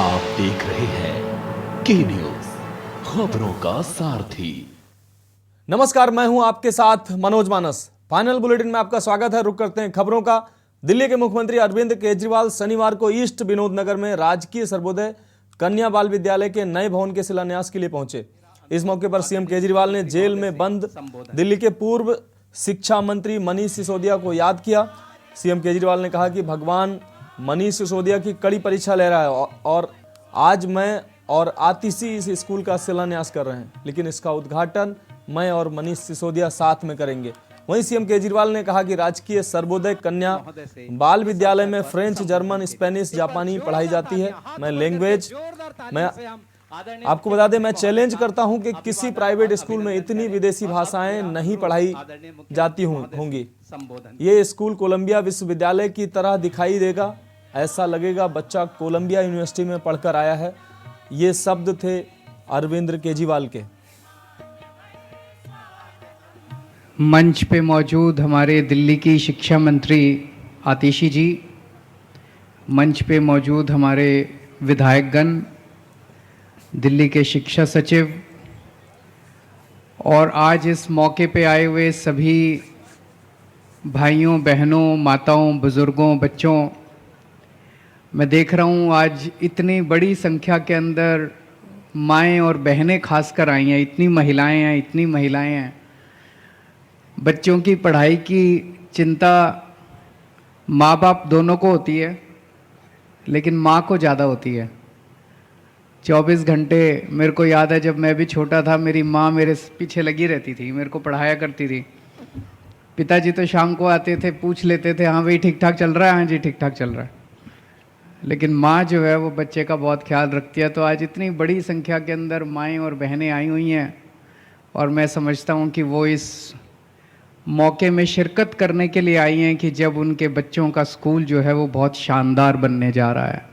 आप देख रहे हैं के न्यूज, खबरों का सारथी। नमस्कार, मैं हूं आपके साथ मनोज मानस। फाइनल बुलेटिन में आपका स्वागत है। रुक करते हैं खबरों का। दिल्ली के मुख्यमंत्री अरविंद केजरीवाल शनिवार को ईस्ट विनोद नगर में राजकीय सर्वोदय कन्या बाल विद्यालय के नए भवन के शिलान्यास के लिए पहुंचे। इस मौके पर सीएम केजरीवाल ने जेल में बंद दिल्ली के पूर्व शिक्षा मंत्री मनीष सिसोदिया को याद किया। सीएम केजरीवाल ने कहा कि भगवान मनीष सिसोदिया की कड़ी परीक्षा ले रहा है और आज मैं और आतिशी इस स्कूल का शिलान्यास कर रहे हैं, लेकिन इसका उद्घाटन मैं और मनीष सिसोदिया साथ में करेंगे। वहीं सीएम केजरीवाल ने कहा कि राजकीय सर्वोदय कन्या बाल विद्यालय में फ्रेंच, जर्मन, स्पेनिश, जापानी पढ़ाई जाती है। मैं आपको बता दें, मैं चैलेंज करता हूं कि किसी प्राइवेट स्कूल में इतनी विदेशी भाषाएं नहीं पढ़ाई जाती होंगी। ये स्कूल कोलंबिया विश्वविद्यालय की तरह दिखाई देगा, ऐसा लगेगा बच्चा कोलंबिया यूनिवर्सिटी में पढ़कर आया है। ये शब्द थे अरविंद केजरीवाल के। मंच पे मौजूद हमारे दिल्ली की शिक्षा मंत्री आतिशी जी, मंच पे मौजूद हमारे विधायकगण, दिल्ली के शिक्षा सचिव और आज इस मौके पे आए हुए सभी भाइयों, बहनों, माताओं, बुज़ुर्गों, बच्चों, मैं देख रहा हूँ आज इतनी बड़ी संख्या के अंदर माएँ और बहनें खासकर आई हैं। इतनी महिलाएं हैं। बच्चों की पढ़ाई की चिंता माँ बाप दोनों को होती है, लेकिन माँ को ज़्यादा होती है। 24 घंटे मेरे को याद है, जब मैं भी छोटा था मेरी माँ मेरे पीछे लगी रहती थी, मेरे को पढ़ाया करती थी। पिताजी तो शाम को आते थे, पूछ लेते थे, हाँ भाई ठीक ठाक चल रहा है, हाँ जी ठीक ठाक चल रहा है, लेकिन माँ जो है वो बच्चे का बहुत ख्याल रखती है। तो आज इतनी बड़ी संख्या के अंदर माएँ और बहनें आई हुई हैं और मैं समझता हूँ कि वो इस मौके में शिरकत करने के लिए आई हैं कि जब उनके बच्चों का स्कूल जो है वो बहुत शानदार बनने जा रहा है।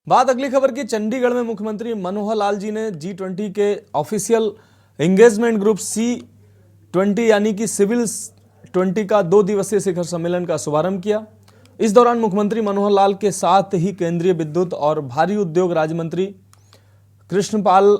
बात अगली खबर की। चंडीगढ़ में मुख्यमंत्री मनोहर लाल जी ने G20 के ऑफिशियल एंगेजमेंट ग्रुप C20 यानी कि सिविल 20 का 2 दिवसीय शिखर सम्मेलन का शुभारंभ किया। इस दौरान मुख्यमंत्री मनोहर लाल के साथ ही केंद्रीय विद्युत और भारी उद्योग राज्य मंत्री कृष्णपाल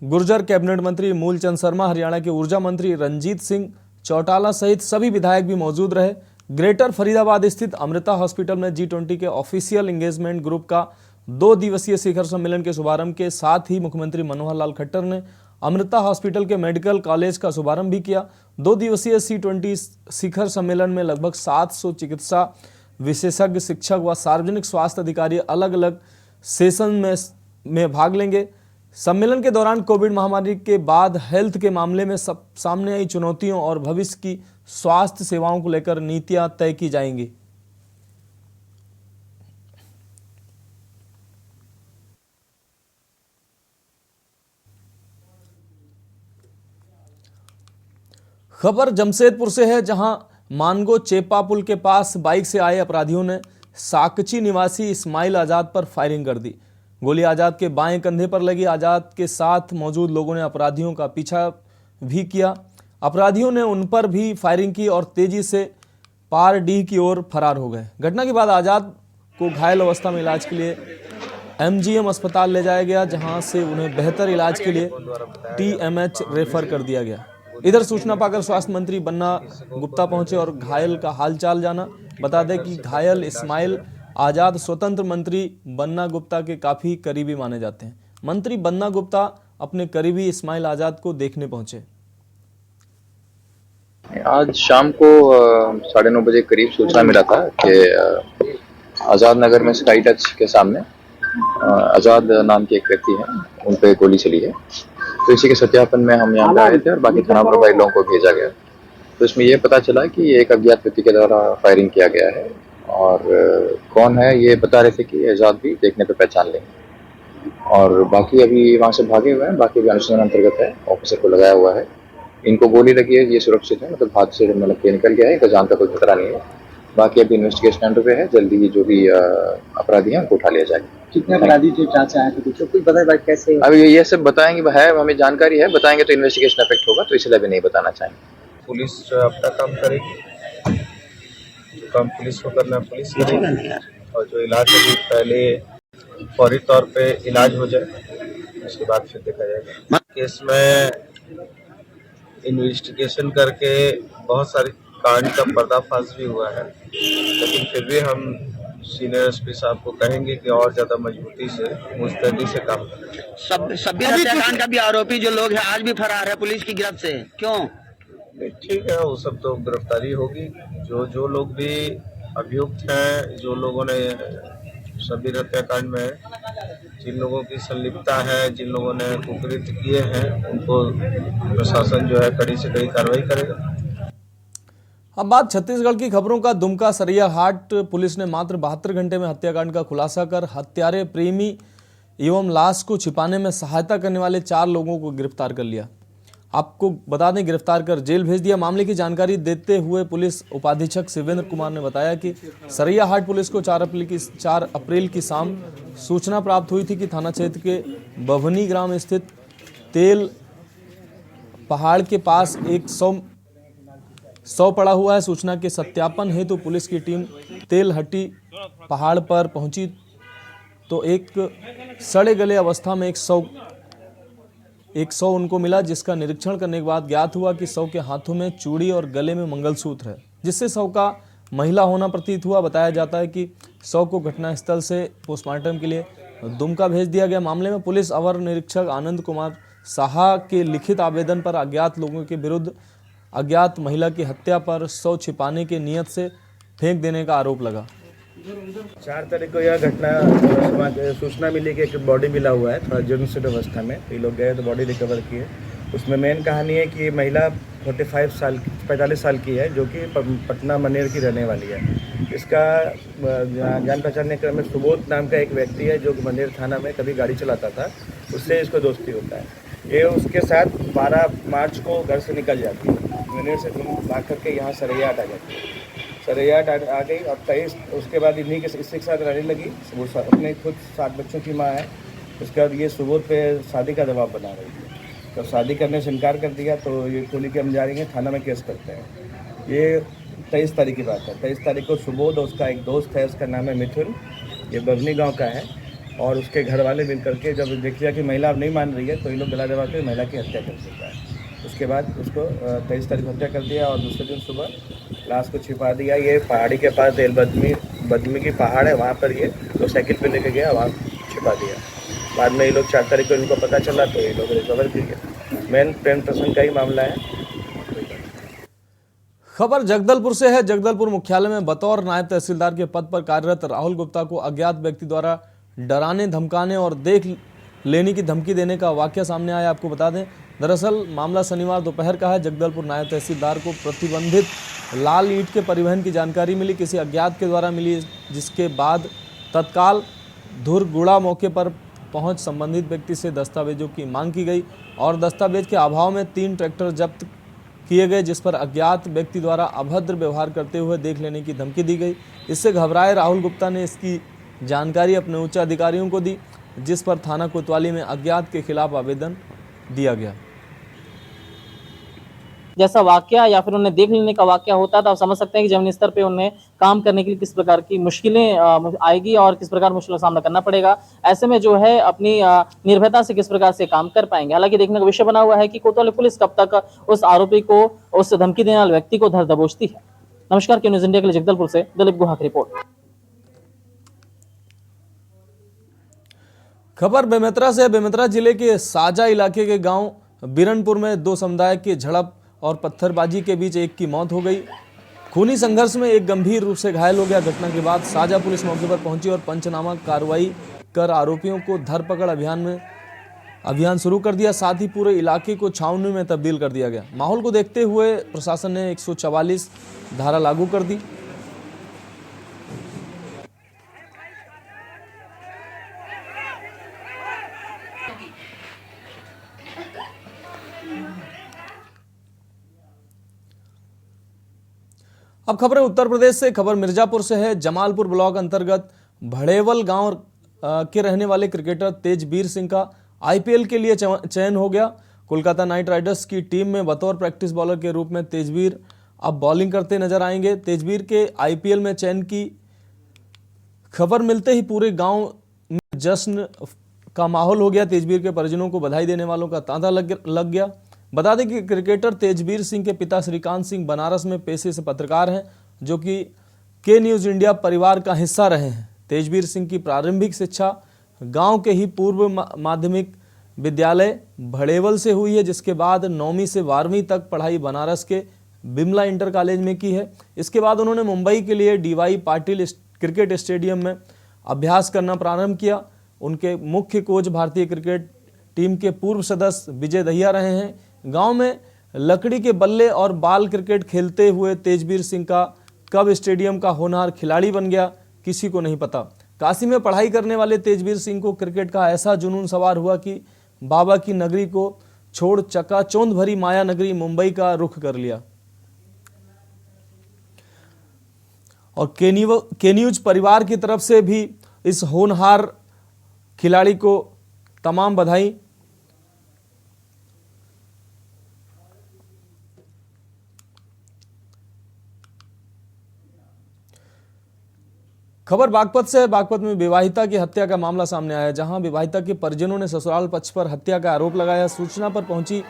गुर्जर, कैबिनेट मंत्री मूलचंद शर्मा, हरियाणा के ऊर्जा मंत्री रंजीत सिंह चौटाला सहित सभी विधायक भी मौजूद रहे। ग्रेटर फरीदाबाद स्थित अमृता हॉस्पिटल में G20 के ऑफिशियल एंगेजमेंट ग्रुप का 2 दिवसीय शिखर सम्मेलन के शुभारंभ के साथ ही मुख्यमंत्री मनोहर लाल खट्टर ने अमृता हॉस्पिटल के मेडिकल कॉलेज का शुभारंभ भी किया। 2 दिवसीय C20 शिखर सम्मेलन में लगभग 700 चिकित्सा विशेषज्ञ, शिक्षक व सार्वजनिक स्वास्थ्य अधिकारी अलग अलग सेशन में भाग लेंगे। सम्मेलन के दौरान कोविड महामारी के बाद हेल्थ के मामले में सामने आई चुनौतियों और भविष्य की स्वास्थ्य सेवाओं को लेकर नीतियां तय की जाएंगी। खबर जमशेदपुर से है, जहां मानगो चेपा पुल के पास बाइक से आए अपराधियों ने साकची निवासी इस्माइल आजाद पर फायरिंग कर दी। गोली आजाद के बाएं कंधे पर लगी। आजाद के साथ मौजूद लोगों ने अपराधियों का पीछा भी किया। अपराधियों ने उन पर भी फायरिंग की और तेजी से पारडीह की ओर फरार हो गए। घटना के बाद आजाद को घायल अवस्था में इलाज के लिए MGM अस्पताल ले जाया गया, जहां से उन्हें बेहतर इलाज के लिए TMH रेफर कर दिया गया। इधर सूचना पाकर स्वास्थ्य मंत्री बन्ना गुप्ता पहुंचे और घायल का हालचाल जाना। बता दें कि घायल इस्माइल आजाद स्वतंत्र मंत्री बन्ना गुप्ता के काफी करीबी माने जाते हैं। मंत्री बन्ना गुप्ता अपने करीबी इस्माइल आजाद को देखने पहुंचे। आज शाम को 9:30 बजे करीब सूचना मिला था कि आजाद नगर में स्काई टच के सामने आजाद नाम के एक व्यक्ति हैं, उन पे गोली चली है। तो इसी के सत्यापन में हम यहाँ पे आए थे और बाकी थाना प्रभारी लोगों को भेजा गया। तो इसमें यह पता चला कि एक अज्ञात व्यक्ति के द्वारा फायरिंग किया गया है और कौन है ये बता रहे थे कि आजाद भी देखने पे पहचान लेंगे और बाकी अभी वहाँ से भागे हुए हैं। बाकी भी अनुसंधान अंतर्गत है, ऑफिसर को लगाया हुआ है। इनको गोली लगी है, ये सुरक्षित है, मतलब हाथ से मतलब ये निकल गया है, इनका जान का कोई खतरा नहीं है। बाकी अभी इन्वेस्टिगेशन अंडर पे है, जल्दी ही जो भी अपराधी हैं उनको उठा लिया जाएगा। कितने अपराधी थे, क्या चाहे तो कुछ बताए भाई कैसे? अभी ये सब बताएंगे, है हमें जानकारी है, बताएंगे तो इन्वेस्टिगेशन इफेक्ट होगा, तो इसलिए अभी नहीं बताना चाहेंगे। पुलिस अपना काम करेगी, जो काम पुलिस को करना पुलिस करेगी और जो इलाज अभी पहले फौरी तौर पे इलाज हो जाए, उसके बाद फिर देखा जाएगा। केस में इन्वेस्टिगेशन करके बहुत सारे कांड का पर्दाफाश भी हुआ है, लेकिन फिर भी हम सीनियर एसपी साहब को कहेंगे कि और ज्यादा मजबूती से मुस्तैदी से काम करें। शब्बीर हत्याकांड का भी आरोपी जो लोग हैं आज भी फरार है पुलिस की गिरफ्त से, क्यों? ठीक है, वो सब तो गिरफ्तारी होगी। जो लोग भी अभियुक्त हैं, जो लोगों ने शब्बीर हत्याकांड में जिन लोगों की संलिप्तता है, जिन लोगों ने कुकृत्य किए हैं, उनको प्रशासन जो है कड़ी से कड़ी कार्रवाई करेगा। अब बात छत्तीसगढ़ की खबरों का। दुमका सरैयाहाट पुलिस ने मात्र 72 घंटे में हत्याकांड का खुलासा कर हत्यारे प्रेमी एवं लाश को छिपाने में सहायता करने वाले 4 लोगों को गिरफ्तार कर लिया। आपको बता दें, गिरफ्तार कर जेल भेज दिया। मामले की जानकारी देते हुए पुलिस उपाधीक्षक शिवेंद्र कुमार ने बताया कि सरैयाहाट पुलिस को 4 अप्रैल की शाम सूचना प्राप्त हुई थी कि थाना क्षेत्र के बभनी ग्राम स्थित तेल पहाड़ के पास एक शव पड़ा हुआ है। सूचना के सत्यापन हेतु पुलिस की टीम तेलहट्टी पहाड़ पर पहुंची तो एक सड़े गले अवस्था में एक शव उनको मिला, जिसका निरीक्षण करने के बाद ज्ञात हुआ कि शव के हाथों में चूड़ी और गले में मंगलसूत्र है, जिससे शव का महिला होना प्रतीत हुआ। बताया जाता है कि शव को घटनास्थल से पोस्टमार्टम के लिए दुमका भेज दिया गया। मामले में पुलिस अवर निरीक्षक आनंद कुमार साहा के लिखित आवेदन पर अज्ञात लोगों के विरुद्ध अज्ञात महिला की हत्या पर शव छिपाने के नियत से फेंक देने का आरोप लगा। 4 तारीख को यह घटना सूचना मिली कि एक बॉडी मिला हुआ है थोड़ा जीर्णशीर्ण अवस्था में। ये लोग गए तो बॉडी रिकवर किए। उसमें मेन कहानी है कि महिला 45 साल की है, जो कि पटना मनेर की रहने वाली है। इसका जान पहचानने क्रम में सुबोध नाम का एक व्यक्ति है, जो कि मनेर थाना में कभी गाड़ी चलाता था, उससे इसको दोस्ती होता है। ये उसके साथ 12 मार्च को घर से निकल जाती है, मनेर से भाग करके यहाँ सरैयाहाट आ जाती है। सरैयाहाट आ गई और 23 उसके बाद इन्हीं के इसके साथ रहने लगी। वो अपने खुद 7 बच्चों की माँ है। उसके बाद ये सुबोध पे शादी का दबाव बना रही है, तो शादी करने से इनकार कर दिया, तो ये खोली के हम जा रही हैं थाना में केस करते हैं। ये 23 तारीख की बात है। 23 तारीख को सुबोध और उसका एक दोस्त है, उसका नाम है मिथुन, ये बभनी गाँव का है, और उसके घर वाले मिल करके जब देख लिया कि महिला अब नहीं मान रही है, तो ये लोग गला दबा के महिला की हत्या कर देता है। उसके बाद उसको 23 तारीख हत्या कर दिया और दूसरे दिन सुबह लाश को छिपा दिया। ये पहाड़ी के पास तेल बदमी की पहाड़ है, वहाँ पर ये तो साइकिल पे लेके गया, वहाँ छिपा दिया। बाद में ये लोग 4 तारीख को इनको पता चला, तो ये लोग रिकवर किए। मेन प्रेम प्रसंग का ही मामला है। खबर जगदलपुर से है। जगदलपुर मुख्यालय में बतौर नायब तहसीलदार के पद पर कार्यरत राहुल गुप्ता को अज्ञात व्यक्ति द्वारा डराने, धमकाने और देख लेने की धमकी देने का वाकया सामने आया। आपको बता दें, दरअसल मामला शनिवार दोपहर का है। जगदलपुर नायब तहसीलदार को प्रतिबंधित लाल ईंट के परिवहन की जानकारी मिली, किसी अज्ञात के द्वारा मिली, जिसके बाद तत्काल धुरगुड़ा मौके पर पहुंच संबंधित व्यक्ति से दस्तावेजों की मांग की गई और दस्तावेज के अभाव में 3 ट्रैक्टर जब्त किए गए, जिस पर अज्ञात व्यक्ति द्वारा अभद्र व्यवहार करते हुए देख लेने की धमकी दी गई। इससे घबराए राहुल गुप्ता ने इसकी जानकारी अपने उच्च अधिकारियों को दी, जिस पर थाना कोतवाली में अज्ञात के खिलाफ आवेदन दिया गया। जैसा वाकया या फिर उन्हें देख लेने का वाकया होता है, तो आप समझ सकते हैं कि जमीनी स्तर पे उन्हें काम करने के लिए किस प्रकार की मुश्किलें आएगी और किस प्रकार मुश्किलों का सामना करना पड़ेगा। ऐसे में जो है अपनी निर्भयता से किस प्रकार से काम कर पाएंगे। हालांकि देखने का विषय बना हुआ है कि कोतवाली पुलिस कब तक उस आरोपी को, उस धमकी देने वाले व्यक्ति को धर दबोचती है। नमस्कार, के न्यूज इंडिया के लिए जगदलपुर से दिलीप गुहा की रिपोर्ट। खबर बेमेतरा से। बेमेतरा जिले के साजा इलाके के गांव बिरनपुर में 2 समुदाय की झड़प और पत्थरबाजी के बीच एक की मौत हो गई। खूनी संघर्ष में एक गंभीर रूप से घायल हो गया। घटना के बाद साजा पुलिस मौके पर पहुंची और पंचनामा कार्रवाई कर आरोपियों को धरपकड़ अभियान शुरू कर दिया। साथ ही पूरे इलाके को छावनी में तब्दील कर दिया गया। माहौल को देखते हुए प्रशासन ने 144 धारा लागू कर दी। अब खबरें उत्तर प्रदेश से। खबर मिर्जापुर से है। जमालपुर ब्लॉक अंतर्गत भड़ेवल गांव के रहने वाले क्रिकेटर तेजवीर सिंह का आईपीएल के लिए चयन हो गया। कोलकाता नाइट राइडर्स की टीम में बतौर प्रैक्टिस बॉलर के रूप में तेजवीर अब बॉलिंग करते नजर आएंगे। तेजवीर के आईपीएल में चयन की खबर मिलते ही पूरे गांव जश्न का माहौल हो गया। तेजवीर के परिजनों को बधाई देने वालों का तांता लग गया। बता दें कि क्रिकेटर तेजवीर सिंह के पिता श्रीकांत सिंह बनारस में पेशे से पत्रकार हैं, जो कि के न्यूज़ इंडिया परिवार का हिस्सा रहे हैं। तेजवीर सिंह की प्रारंभिक शिक्षा गांव के ही पूर्व माध्यमिक विद्यालय भड़ेवल से हुई है, जिसके बाद 9वीं से 12वीं तक पढ़ाई बनारस के बिमला इंटर कॉलेज में की है। इसके बाद उन्होंने मुंबई के लिए डीवाई पाटिल क्रिकेट स्टेडियम में अभ्यास करना प्रारंभ किया। उनके मुख्य कोच भारतीय क्रिकेट टीम के पूर्व सदस्य विजय दहिया रहे हैं। गांव में लकड़ी के बल्ले और बाल क्रिकेट खेलते हुए तेजवीर सिंह का कब स्टेडियम का होनहार खिलाड़ी बन गया, किसी को नहीं पता। काशी में पढ़ाई करने वाले तेजवीर सिंह को क्रिकेट का ऐसा जुनून सवार हुआ कि बाबा की नगरी को छोड़ चकाचौंध भरी माया नगरी मुंबई का रुख कर लिया। और के न्यूज परिवार की तरफ से भी इस होनहार खिलाड़ी को तमाम बधाई। खबर बागपत से है। बागपत में विवाहिता की हत्या का मामला सामने आया, जहां विवाहिता के परिजनों ने ससुराल पक्ष पर हत्या का आरोप लगाया। सूचना पर पहुंची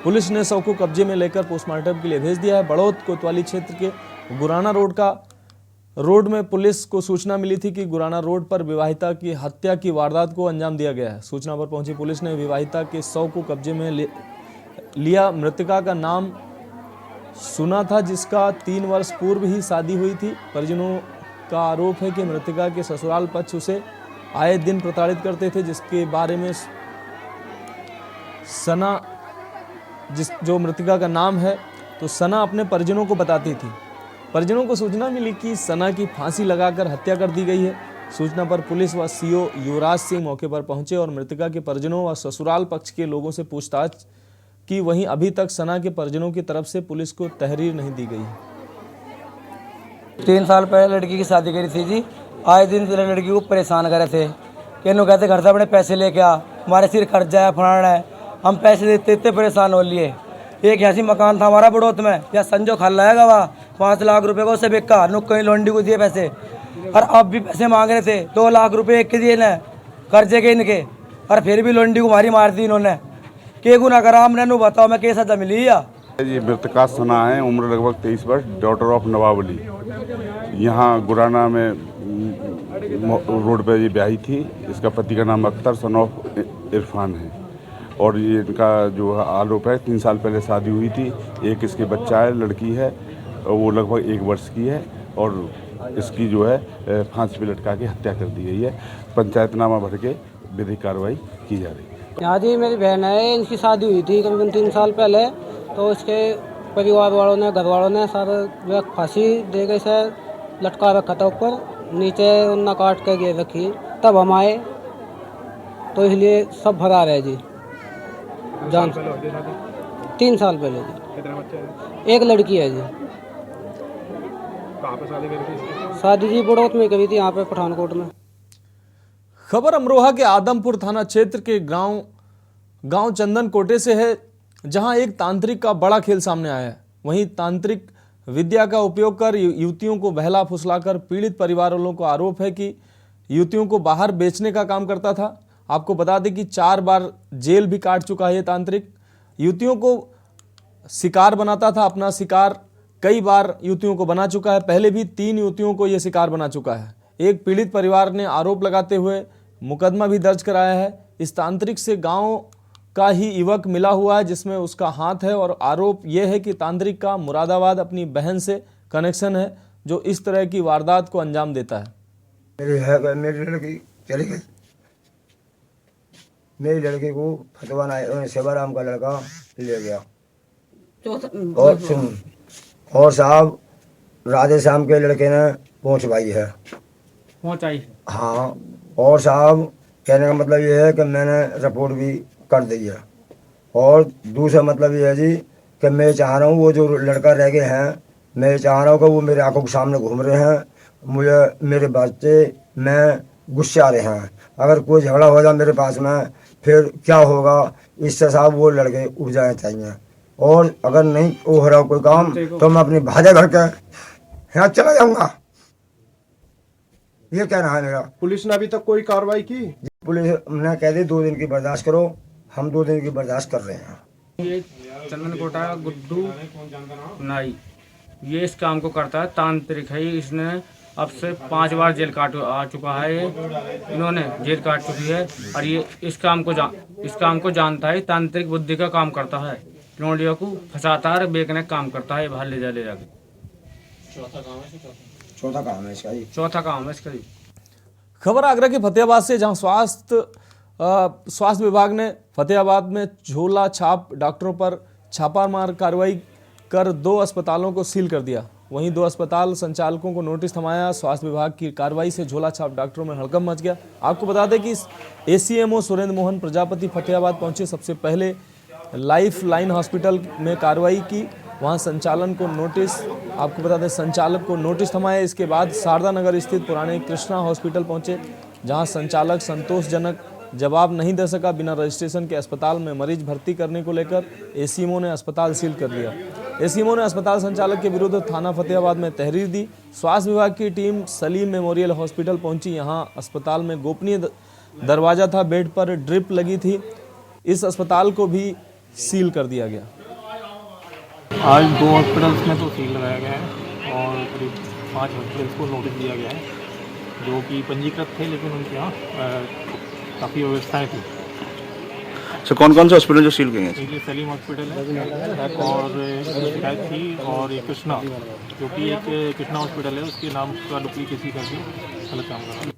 पुलिस ने शव को कब्जे में लेकर पोस्टमार्टम के लिए भेज दिया है। बड़ौद कोतवाली क्षेत्र के गुराना रोड में पुलिस को सूचना मिली थी कि गुराना रोड पर विवाहिता की हत्या की वारदात को अंजाम दिया गया है। सूचना पर पहुंची पुलिस ने विवाहिता के शव को कब्जे में लिया। मृतका का नाम सुना था, जिसका 3 वर्ष पूर्व ही शादी हुई थी। परिजनों का आरोप है कि मृतका के ससुराल पक्ष उसे आए दिन प्रताड़ित करते थे, जिसके बारे में सना, जो मृतका का नाम है, तो सना अपने परिजनों को बताती थी। परिजनों को सूचना मिली कि सना की फांसी लगाकर हत्या कर दी गई है। सूचना पर पुलिस व सीओ युवराज सिंह मौके पर पहुंचे और मृतका के परिजनों व ससुराल पक्ष के लोगों से पूछताछ की। वहीं अभी तक सना के परिजनों की तरफ से पुलिस को तहरीर नहीं दी गई है। 3 साल पहले लड़की की शादी करी थी जी। आए दिन लड़की को परेशान करे थे कि नो कहते घर से अपने पैसे लेके आ, हमारे सिर खर्चा है, फलाना है। हम पैसे देते इतने परेशान हो लिए। एक ऐसी मकान था हमारा बड़ौत में, या संजो खा लाएगा वहाँ 5 लाख रुपए को उसे बेका नुक कहीं लोंडी को दिए पैसे, और अब भी पैसे मांग रहे थे। 2 लाख रुपए एक के दिए न कर्जे के इनके, और फिर भी लोंडी को मारी मार दी इन्होंने। के गुना करा हमने, नु बताओ मैं के सजा मिली या? ये मृतका सना है, उम्र लगभग 23 वर्ष, डॉटर ऑफ नवाबली। यहाँ गुराना में रोड पे ये ब्याही थी। इसका पति का नाम अख्तर सन ऑफ इरफान है, और ये इनका जो आरोप है 3 साल पहले शादी हुई थी। एक इसके बच्चा है, लड़की है, वो लगभग 1 वर्ष की है, और इसकी जो है फांसी पे लटका के हत्या कर दी गई है। पंचायतनामा भर के विधिक कार्रवाई की जा रही है। यहाँ जी मेरी बहन है, इनकी शादी हुई थी करीबन 3 साल पहले। तो इसके परिवार वालों ने, घर वालों ने सारे फांसी दे गए से लटका रखा था ऊपर, नीचे उन्ना काट के गिर रखी। तब हम आए तो इसलिए सब फरार है जी। जान 3 साल पहले जी। एक लड़की है जी। शादी जी बड़ौत में करी थी, यहाँ पे पठानकोट में। खबर अमरोहा के आदमपुर थाना क्षेत्र के गांव चंदन कोटे से है, जहां एक तांत्रिक का बड़ा खेल सामने आया है। वहीं तांत्रिक विद्या का उपयोग कर युवतियों को बहला फुसलाकर पीड़ित परिवार वालों को आरोप है कि युवतियों को बाहर बेचने का काम करता था। आपको बता दें कि 4 बार जेल भी काट चुका है ये तांत्रिक। युवतियों को शिकार बनाता था, अपना शिकार कई बार युवतियों को बना चुका है। पहले भी 3 युवतियों को यह शिकार बना चुका है। एक पीड़ित परिवार ने आरोप लगाते हुए मुकदमा भी दर्ज कराया है। इस तांत्रिक से गांव का ही युवक मिला हुआ है, जिसमें उसका हाथ है, और आरोप यह है कि तांत्रिक का मुरादाबाद अपनी बहन से कनेक्शन है, जो इस तरह की वारदात को अंजाम देता है। मेरी लड़की चली गई। मेरी लड़की को फतवा सेवाराम का लड़का ले गया। और सुन, और साहब राधे श्याम के लड़के ने पहुंचाई। हाँ, और साहब कहने का मतलब ये है कि मैंने रिपोर्ट भी कर दी है। और दूसरा मतलब ये है जी कि मैं चाह रहा हूँ वो जो लड़का रह गए हैं, मैं चाह रहा हूँ कि वो मेरे आंखों के सामने घूम रहे हैं। मुझे मेरे बच्चे मैं गुस्से आ रहे हैं। अगर कोई झगड़ा हो जाए मेरे पास में, फिर क्या होगा, इससे साहब वो लड़के उठ जाने चाहिए। और अगर नहीं हो रहा कोई काम तो मैं अपनी भाजा घर के यहाँ चला जाऊँगा। ये कहना है मेरा। पुलिस ने अभी तक कोई कार्रवाई की? पुलिस ने कह दी 2 दिन की बर्दाश्त करो, हम 2 दिन की बर्दाश्त कर रहे हैं। ये चंदन कोटा गुड्डू नाई ये इस काम को करता है, तांत्रिक है। इसने अब से 5 बार जेल काट आ चुका है। इन्होंने जेल काट चुकी है और ये इस काम को जानता है। तांत्रिक बुद्धि का काम करता है, लौंडियों को फंसाता है, बेचने का काम करता है, बाहर ले जाके। चौथा काम है इसका। खबर आगरा के फतेहाबाद से, जहां स्वास्थ्य विभाग ने फतेहाबाद में झोला छाप डॉक्टरों पर छापामार कार्रवाई कर 2 अस्पतालों को सील कर दिया। वहीं 2 अस्पताल संचालकों को नोटिस थमाया। स्वास्थ्य विभाग की कार्रवाई से झोला छाप डॉक्टरों में हड़कंप मच गया। आपको बता दें कि ACMO सुरेंद्र मोहन प्रजापति फतेहाबाद पहुंचे, सबसे पहले लाइफ लाइन हॉस्पिटल में कार्रवाई की। वहां संचालक को नोटिस थमाया। इसके बाद शारदा नगर स्थित पुराने कृष्णा हॉस्पिटल पहुंचे, जहां संचालक संतोषजनक जवाब नहीं दे सका। बिना रजिस्ट्रेशन के अस्पताल में मरीज भर्ती करने को लेकर ACMO ने अस्पताल सील कर दिया। ACMO ने अस्पताल संचालक के विरुद्ध थाना फतेहाबाद में तहरीर दी। स्वास्थ्य विभाग की टीम सलीम मेमोरियल हॉस्पिटल पहुंची। यहां अस्पताल में गोपनीय दरवाजा था, बेड पर ड्रिप लगी थी। इस अस्पताल को भी सील कर दिया गया। आज 2 हॉस्पिटल्स में तो सील लगाया गया है और करीब 5 हॉस्पिटल्स को नोटिस दिया गया है, जो कि पंजीकृत थे, लेकिन उनके यहाँ काफ़ी व्यवस्थाएँ थी। तो कौन कौन से हॉस्पिटल जो सील किए हैं? ये सलीम हॉस्पिटल है और शिकायत थी, और ये कृष्णा, जो कि एक कृष्णा हॉस्पिटल है, उसके नाम का डुप्लीकेसी करके गलत काम कर रहा है।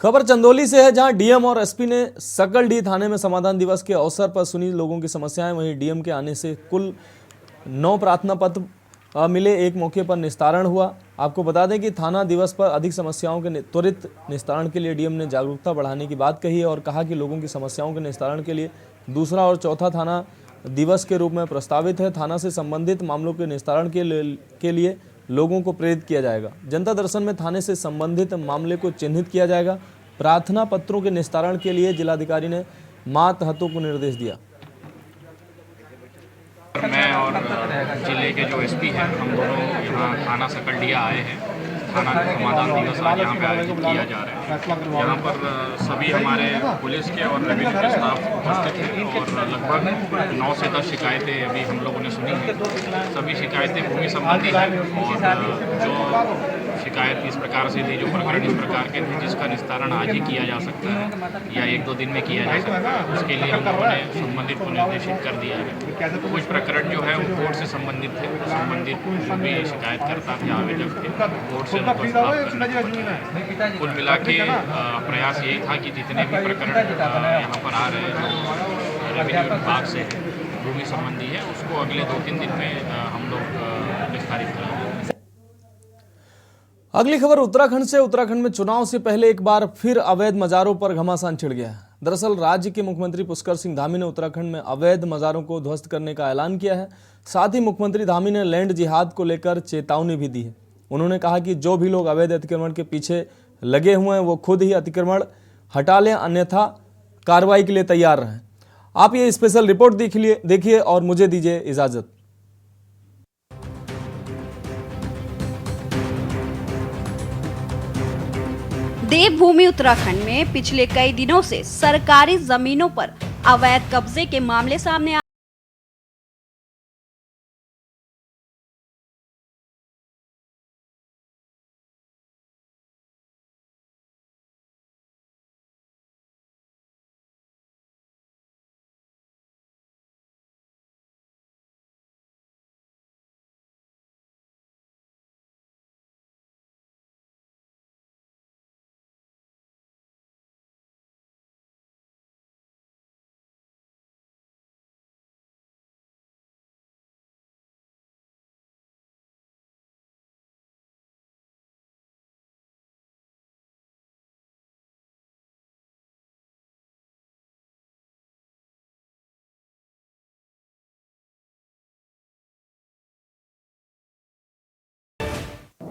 खबर चंदौली से है, जहां DM और SP ने सकलडीह थाने में समाधान दिवस के अवसर पर सुनी लोगों की समस्याएं। वहीं DM के आने से कुल 9 प्रार्थना पत्र मिले, एक मौके पर निस्तारण हुआ। आपको बता दें कि थाना दिवस पर अधिक समस्याओं के त्वरित निस्तारण के लिए DM ने जागरूकता बढ़ाने की बात कही है और कहा कि लोगों की समस्याओं के निस्तारण के लिए दूसरा और चौथा थाना दिवस के रूप में प्रस्तावित है। थाना से संबंधित मामलों के निस्तारण के लिए लोगों को प्रेरित किया जाएगा। जनता दर्शन में थाने से संबंधित मामले को चिन्हित किया जाएगा। प्रार्थना पत्रों के निस्तारण के लिए जिलाधिकारी ने मातहतों को निर्देश दिया। मैं और जिले के जो SP हैं, हम दोनों यहाँ थाना सकलडीह आए हैं। थाना समाधान दिवस आज यहाँ पे आयोजित किया जा रहा है। यहाँ पर सभी हमारे पुलिस के और रेवेन्यू के स्टाफ उपस्थित हैं और लगभग 9 से 10 शिकायतें अभी हम लोगों ने सुनी हैं। सभी शिकायतें भूमि संबंधी हैं और जो शिकायत इस प्रकार से थी, जो प्रकरण इस प्रकार के थे, जिसका निस्तारण आज ही किया जा सकता है या 1-2 दिन में किया जा सकता है, उसके लिए हम लोगों ने संबंधित को निर्देशित कर दिया है। कुछ प्रकरण जो है वो कोर्ट से संबंधित थे, संबंधित जो भी शिकायतकर्ता थे, आवेदक थे, कोर्ट से उनको साफ करने को बताया है। कुल मिला के प्रयास यही था कि जितने भी प्रकरण यहाँ पर आ रहे हैं जो रेवेन्यू विभाग से भूमि संबंधी है, उसको अगले 2-3 दिन में हम लोग निस्तारित करेंगे। अगली खबर उत्तराखंड से। उत्तराखंड में चुनाव से पहले एक बार फिर अवैध मजारों पर घमासान छिड़ गया है। दरअसल राज्य के मुख्यमंत्री पुष्कर सिंह धामी ने उत्तराखंड में अवैध मजारों को ध्वस्त करने का ऐलान किया है। साथ ही मुख्यमंत्री धामी ने लैंड जिहाद को लेकर चेतावनी भी दी है। उन्होंने कहा कि जो भी लोग अवैध अतिक्रमण के पीछे लगे हुए हैं वो खुद ही अतिक्रमण हटा लें, अन्यथा कार्रवाई के लिए तैयार रहें। आप ये स्पेशल रिपोर्ट देखिए और मुझे दीजिए इजाजत। देवभूमि उत्तराखंड में पिछले कई दिनों से सरकारी जमीनों पर अवैध कब्जे के मामले सामने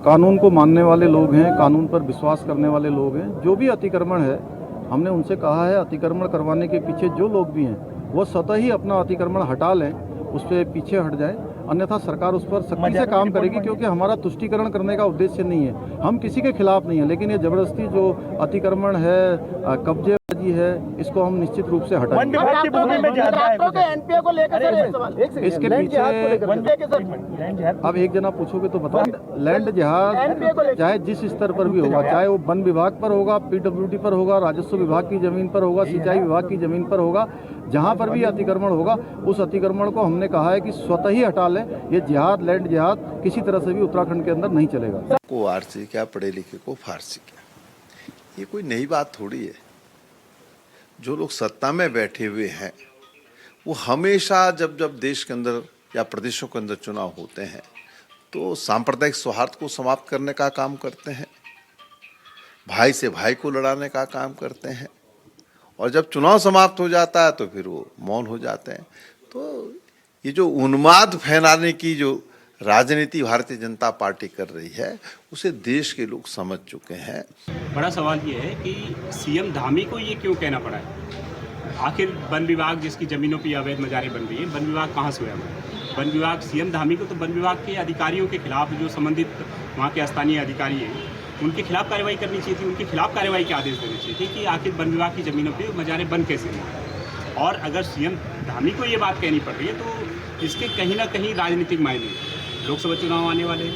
कानून को मानने वाले लोग हैं, कानून पर विश्वास करने वाले लोग हैं। जो भी अतिक्रमण है, हमने उनसे कहा है अतिक्रमण करवाने के पीछे जो लोग भी हैं वो स्वतः ही अपना अतिक्रमण हटा लें, उस पर पीछे हट जाएं, अन्यथा सरकार उस पर सख्ती से काम करेगी। क्योंकि हमारा तुष्टीकरण करने का उद्देश्य नहीं है, हम किसी के खिलाफ नहीं है, लेकिन ये जबरदस्ती जो अतिक्रमण है, कब्जे जी है, इसको हम निश्चित रूप से हटाएंगे। इसके पीछे अब एक जना पूछोगे तो बताओ। लैंड जिहाद चाहे जिस स्तर पर भी होगा, चाहे वो वन विभाग पर होगा, पीडब्ल्यूडी पर होगा, राजस्व विभाग की जमीन पर होगा, सिंचाई विभाग की जमीन पर होगा, जहाँ पर भी अतिक्रमण होगा उस अतिक्रमण को हमने कहा है कि स्वतः ही हटा लें। ये जिहाद, लैंड जिहाद किसी तरह से भी उत्तराखंड के अंदर नहीं चलेगा। को आरसी क्या, पढ़े लिखे को फारसी क्या, ये कोई नई बात थोड़ी है। जो लोग सत्ता में बैठे हुए हैं वो हमेशा जब जब देश के अंदर या प्रदेशों के अंदर चुनाव होते हैं तो सांप्रदायिक सौहार्द को समाप्त करने का काम करते हैं, भाई से भाई को लड़ाने का काम करते हैं, और जब चुनाव समाप्त हो जाता है तो फिर वो मौन हो जाते हैं। तो ये जो उन्माद फैलाने की जो राजनीति भारतीय जनता पार्टी कर रही है उसे देश के लोग समझ चुके हैं। बड़ा सवाल ये है कि सीएम धामी को ये क्यों कहना पड़ा है? आखिर वन विभाग जिसकी जमीनों पर अवैध मजारें बन रही है, वन विभाग कहाँ से हुआ? वन विभाग सीएम धामी को तो वन विभाग के अधिकारियों के खिलाफ, जो संबंधित वहाँ के स्थानीय अधिकारी हैं, उनके खिलाफ कार्रवाई करनी चाहिए थी, उनके खिलाफ कार्रवाई के आदेश देने चाहिए थे कि आखिर वन विभाग की जमीनों पे मजारें बंद कैसे हुई। और अगर सीएम धामी को ये बात कहनी पड़ रही है तो इसके कहीं ना कहीं राजनीतिक मायने, लोकसभा चुनाव आने वाले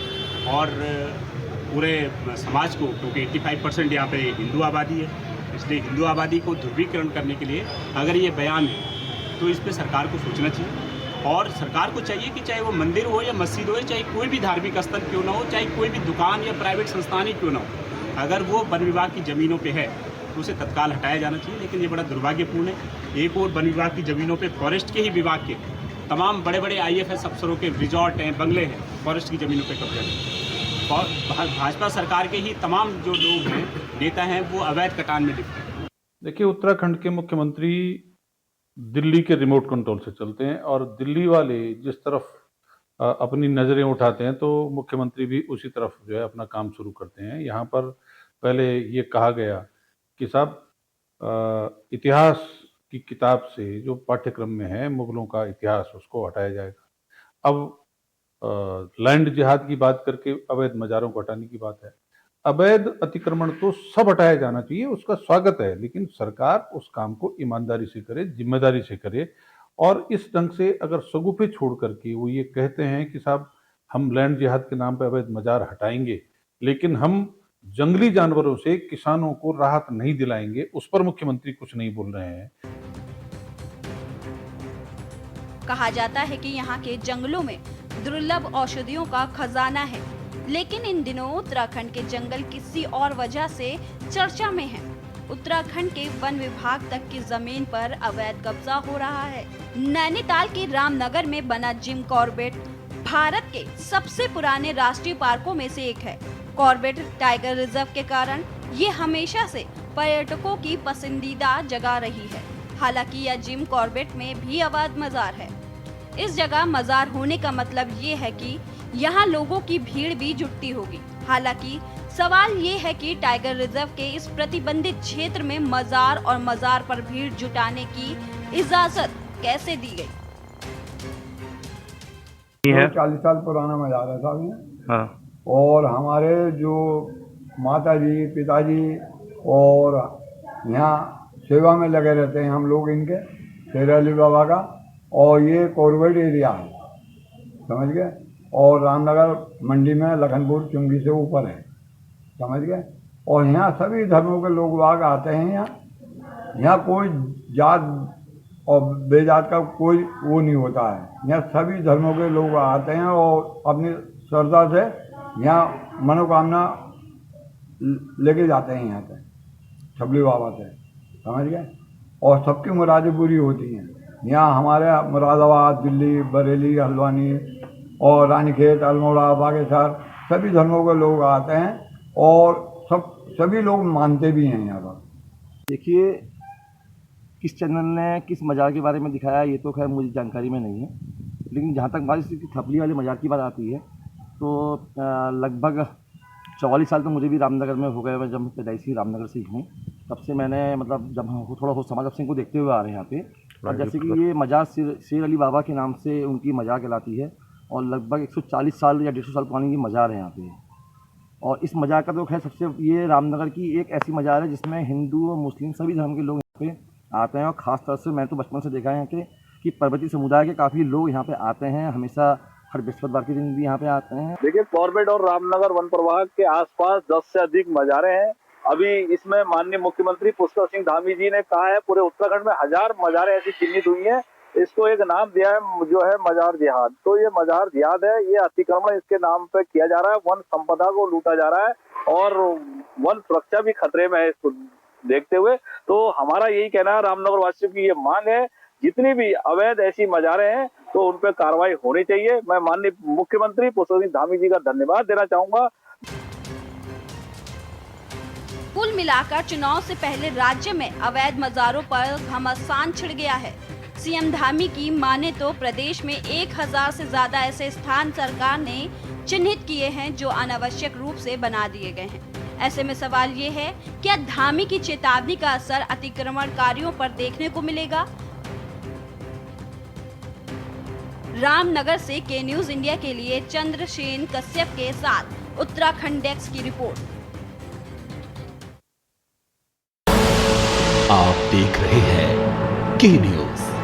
और पूरे समाज को, क्योंकि 85% यहाँ पे हिंदू आबादी है, इसलिए हिंदू आबादी को ध्रुवीकरण करने के लिए अगर ये बयान है तो इस पर सरकार को सोचना चाहिए। और सरकार को चाहिए कि चाहे वो मंदिर हो या मस्जिद हो, चाहे कोई भी धार्मिक स्थल क्यों ना हो, चाहे कोई भी दुकान या प्राइवेट संस्थान ही क्यों ना हो, अगर वो वन विभाग की ज़मीनों पे है तो उसे तत्काल हटाया जाना चाहिए। लेकिन ये बड़ा दुर्भाग्यपूर्ण है, एक और वन विभाग की ज़मीनों पे फॉरेस्ट के ही विभाग के तमाम बड़े बड़े IAS अफसरों के रिजॉर्ट हैं, बंगले हैं, फॉरेस्ट की ज़मीनों पे कब्जा है। और भाजपा सरकार के ही तमाम जो लोग हैं, नेता हैं, वो अवैध कटान में लिप्त हैं। देखिए, उत्तराखंड के मुख्यमंत्री दिल्ली के रिमोट कंट्रोल से चलते हैं और दिल्ली वाले जिस तरफ अपनी नज़रें उठाते हैं तो मुख्यमंत्री भी उसी तरफ जो है अपना काम शुरू करते हैं। यहाँ पर पहले ये कहा गया कि साहब इतिहास की किताब से जो पाठ्यक्रम में है मुगलों का इतिहास, उसको हटाया जाएगा। अब लैंड जिहाद की बात करके अवैध मज़ारों को हटाने की बात है। अवैध अतिक्रमण तो सब हटाया जाना चाहिए, उसका स्वागत है, लेकिन सरकार उस काम को ईमानदारी से करे, जिम्मेदारी से करे। और इस ढंग से अगर सगुफे छोड़ करके वो ये कहते हैं कि साहब हम लैंड जिहाद के नाम पर अवैध मजार हटाएंगे लेकिन हम जंगली जानवरों से किसानों को राहत नहीं दिलाएंगे, उस पर मुख्यमंत्री कुछ नहीं बोल रहे हैं। कहा जाता है कि यहाँ के जंगलों में दुर्लभ औषधियों का खजाना है, लेकिन इन दिनों उत्तराखंड के जंगल किसी और वजह से चर्चा में हैं। उत्तराखंड के वन विभाग तक की जमीन पर अवैध कब्जा हो रहा है। नैनीताल के रामनगर में बना जिम कॉर्बेट भारत के सबसे पुराने राष्ट्रीय पार्कों में से एक है। कॉर्बेट टाइगर रिजर्व के कारण ये हमेशा से पर्यटकों की पसंदीदा जगह रही है। हालांकि यह जिम कॉर्बेट में भी अवैध मजार है। इस जगह मजार होने का मतलब ये है कि यहाँ लोगों की भीड़ भी जुटती होगी। हालांकि सवाल ये है कि टाइगर रिजर्व के इस प्रतिबंधित क्षेत्र में मजार और मजार पर भीड़ जुटाने की इजाजत कैसे दी गई? 40 साल पुराना मजार है साहब ये। हाँ। और हमारे जो माता जी, पिताजी और यहाँ सेवा में लगे रहते हैं हम लोग इनके, शेर अली बाबा का, और ये कॉर्बेट एरिया है, समझ गए। और रामनगर मंडी में लखनपुर चुंगी से ऊपर है, समझ गए। और यहाँ सभी धर्मों के लोग बाग आते हैं। यहाँ कोई जात और बेजात का कोई वो नहीं होता है। यहाँ सभी धर्मों के लोग आते हैं और अपनी श्रद्धा से यहाँ मनोकामना लेके जाते हैं यहाँ से, छबली बाबा से, समझ गए। और सबकी मुरादें पूरी होती हैं। यहाँ हमारे मुरादाबाद, दिल्ली, बरेली, हल्द्वानी और रानीखेत, अल्मोड़ा, बागेश्वर सभी धर्मों के लोग आते हैं और सभी लोग मानते भी हैं यहाँ पर। देखिए, किस चैनल ने किस मजार के बारे में दिखाया ये तो खैर मुझे जानकारी में नहीं है, लेकिन जहाँ तक बात इसकी थपली वाले मजार की बात आती है तो लगभग 44 साल तो मुझे भी रामनगर में हो गए। मैं जब पैदाइशी रामनगर से ही हूँ, तब से मैंने मतलब जब हम थोड़ा समाज सिंह को देखते हुए आ रहे हैं यहाँ पे। और जैसे कि ये मजार शेर अली बाबा के नाम से उनकी मजार कहलाती है और लगभग 140 साल या 150 साल पुरानी ये मजार है यहाँ पे। और इस मजार का तो खैर सबसे ये रामनगर की एक ऐसी मजार है जिसमें हिंदू और मुस्लिम सभी धर्म के लोग पे आते हैं और ख़ास तौर से मैं तो बचपन से देखा है कि पर्वतीय समुदाय के काफ़ी लोग यहाँ पे आते हैं, हमेशा हर बृहस्पतिवार के दिन भी यहाँ पे आते हैं। देखिए, कॉर्बेट और रामनगर वन प्रभाग के आसपास 10 से अधिक मज़ारे हैं। अभी इसमें माननीय मुख्यमंत्री पुष्कर सिंह धामी जी ने कहा है पूरे उत्तराखंड में 1000 मज़ारें ऐसी चिन्हित हुई हैं। इसको एक नाम दिया है जो है मजार जिहाद। तो ये मजार जिहाद है, ये अतिक्रमण इसके नाम पे किया जा रहा है, वन संपदा को लूटा जा रहा है और वन सुरक्षा भी खतरे में है इसको देखते हुए। तो हमारा यही कहना है, रामनगर वासियों की ये मांग है, जितनी भी अवैध ऐसी मजारें हैं तो उन पर कार्रवाई होनी चाहिए। मैं माननीय मुख्यमंत्री पुष्कर सिंह धामी जी का धन्यवाद देना चाहूंगा। कुल मिलाकर चुनाव से पहले राज्य में अवैध मजारों पर घमासान छिड़ गया है। सीएम धामी की माने तो प्रदेश में 1000 से ज्यादा ऐसे स्थान सरकार ने चिन्हित किए हैं जो अनावश्यक रूप से बना दिए गए हैं। ऐसे में सवाल ये है, क्या धामी की चेतावनी का असर अतिक्रमणकारियों पर देखने को मिलेगा? रामनगर से के न्यूज इंडिया के लिए चंद्रसेन कश्यप के साथ उत्तराखंड डेस्क की रिपोर्ट। आप देख रहे हैं के न्यूज।